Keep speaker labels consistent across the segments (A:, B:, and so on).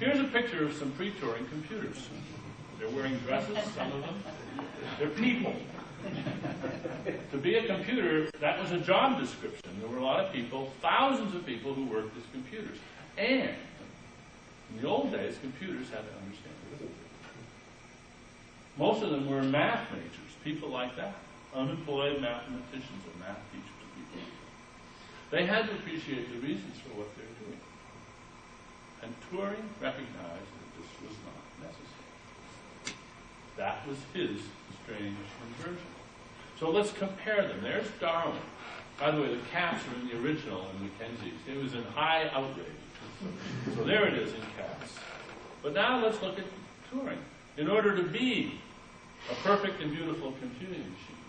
A: Here's a picture of some pre-Turing computers. They're wearing dresses, some of them. They're people. To be a computer, that was a job description. There were a lot of people, thousands of people who worked as computers. And in the old days, computers had to understand arithmetic. Most of them were math majors, people like that, unemployed mathematicians or math teachers people. They had to appreciate the reasons for what they're doing. And Turing recognized that this was not necessary. That was his strange inversion. So let's compare them. There's Darwin. By the way, the caps are in the original in Mackenzie's. It was in high outrage. So there it is in caps. But now let's look at Turing. In order to be a perfect and beautiful computing machine,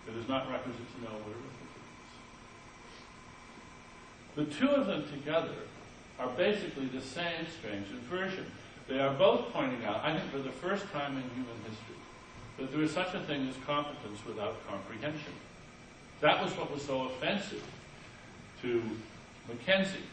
A: it is not requisite to know what arithmetic is. The two of them together are basically the same strange inversion. They are both pointing out, I think for the first time in human history, that there is such a thing as competence without comprehension. That was what was so offensive to Mackenzie.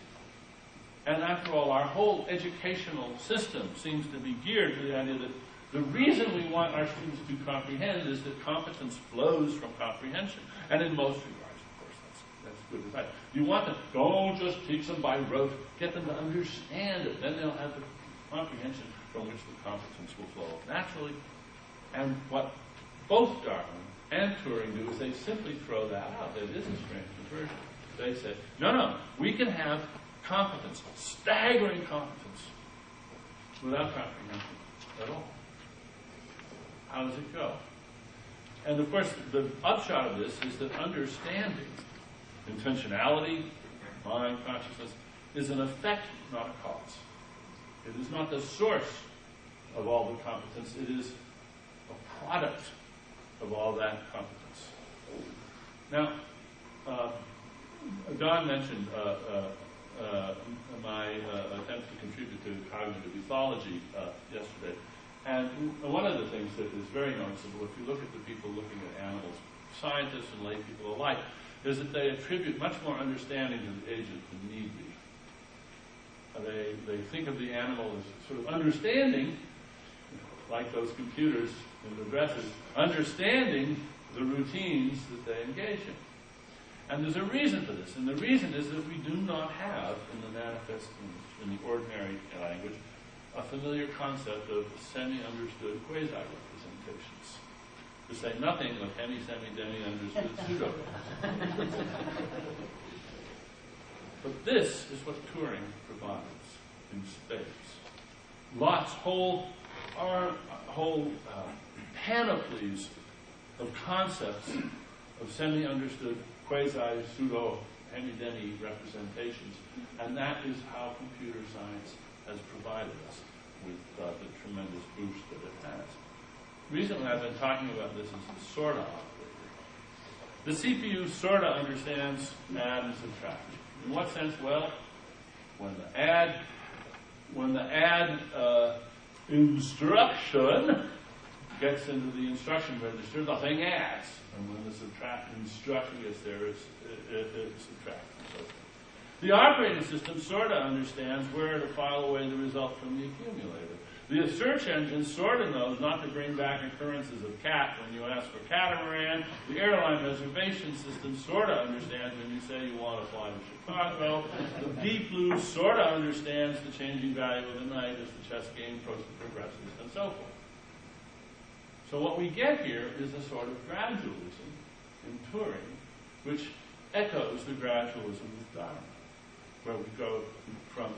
A: And after all, our whole educational system seems to be geared to the idea that the reason we want our students to comprehend is that competence flows from comprehension. And in most regards, of course, that's good advice. You want them, don't just teach them by rote, get them to understand it. Then they'll have the comprehension from which the competence will flow naturally. And what both Darwin and Turing do is they simply throw that out. It is a strange inversion. They say, no, we can have competence, staggering competence, without comprehension at all. How does it go? And of course, the upshot of this is that understanding, intentionality, mind, consciousness, is an effect, not a cause. It is not the source of all the competence. It is a product of all that competence. Now, Don mentioned my attempt to contribute to cognitive ethology yesterday. And one of the things that is very noticeable, if you look at the people looking at animals, scientists and lay people alike, is that they attribute much more understanding to the agent than need be. They think of the animal as sort of understanding, like those computers in the dresses, understanding the routines that they engage in. And there's a reason for this, and the reason is that we do not have, in the manifest, in the ordinary language, a familiar concept of semi-understood quasi-representations. To say nothing of semi-demi-understood pseudo. But this is what Turing provides in spades. Lots, whole panoplies of concepts of semi-understood quasi-pseudo hemi-demi representations, and that is how computer science has provided us with the tremendous boost that it has. Recently I've been talking about this as the sorta operator. The CPU sorta understands add and subtract. In what sense? Well, when the add instruction gets into the instruction register, the thing adds. And when the subtract instruction gets there, it subtracts. So the operating system sort of understands where to file away the result from the accumulator. The search engine sort of knows not to bring back occurrences of cat when you ask for catamaran. The airline reservation system sort of understands when you say you want to fly to Chicago. The Deep Blue sort of understands the changing value of the night as the chess game progresses, and so forth. So what we get here is a sort of gradualism in Turing, which echoes the gradualism of Darwin, where we go from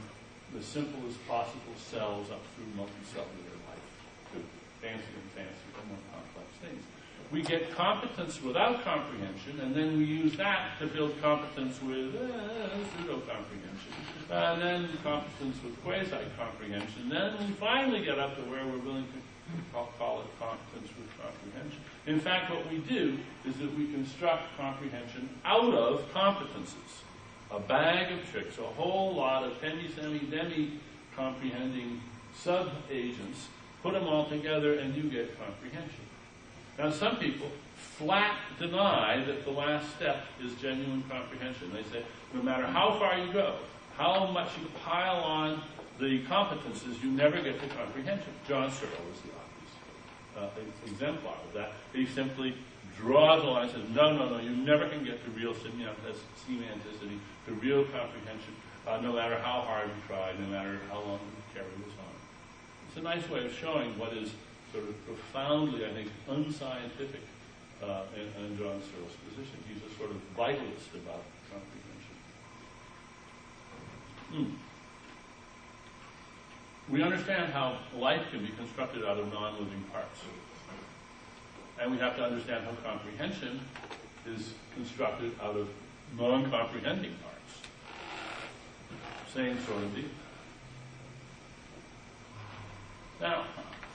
A: the simplest possible cells up through multicellular life to fancier and fancier and more complex things. We get competence without comprehension, and then we use that to build competence with pseudo-comprehension, and then competence with quasi-comprehension. Then we finally get up to where we're willing to call it competence with comprehension. In fact, what we do is that we construct comprehension out of competences. A bag of tricks, a whole lot of semi, comprehending sub-agents, put them all together and you get comprehension. Now some people flat deny that the last step is genuine comprehension. They say no matter how far you go, how much you pile on the competences, you never get to comprehension. John Searle is the obvious exemplar of that. He simply draws the line and says, no, you never can get to real semanticity, to real comprehension, no matter how hard you try, no matter how long you carry this on. It's a nice way of showing what is sort of profoundly, I think, unscientific in John Searle's position. He's a sort of vitalist about comprehension. We understand how life can be constructed out of non-living parts. And we have to understand how comprehension is constructed out of non-comprehending parts. Same sort of deal. Now,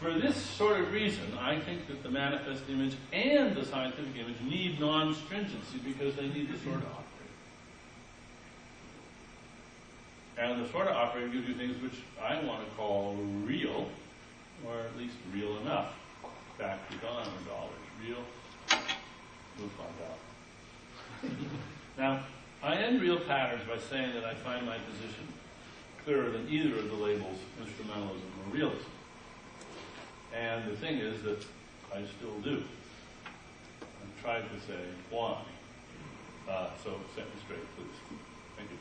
A: for this sort of reason, I think that the manifest image and the scientific image need non-stringency because they need the sort of operator. And the sort of operator gives you things which I want to call real, or at least real enough. Back to $1 or dollars. Real, we'll find out. Now, I end real patterns by saying that I find my position clearer than either of the labels, instrumentalism or realism. And the thing is that I still do. I've tried to say why. So set me straight, please. Thank you.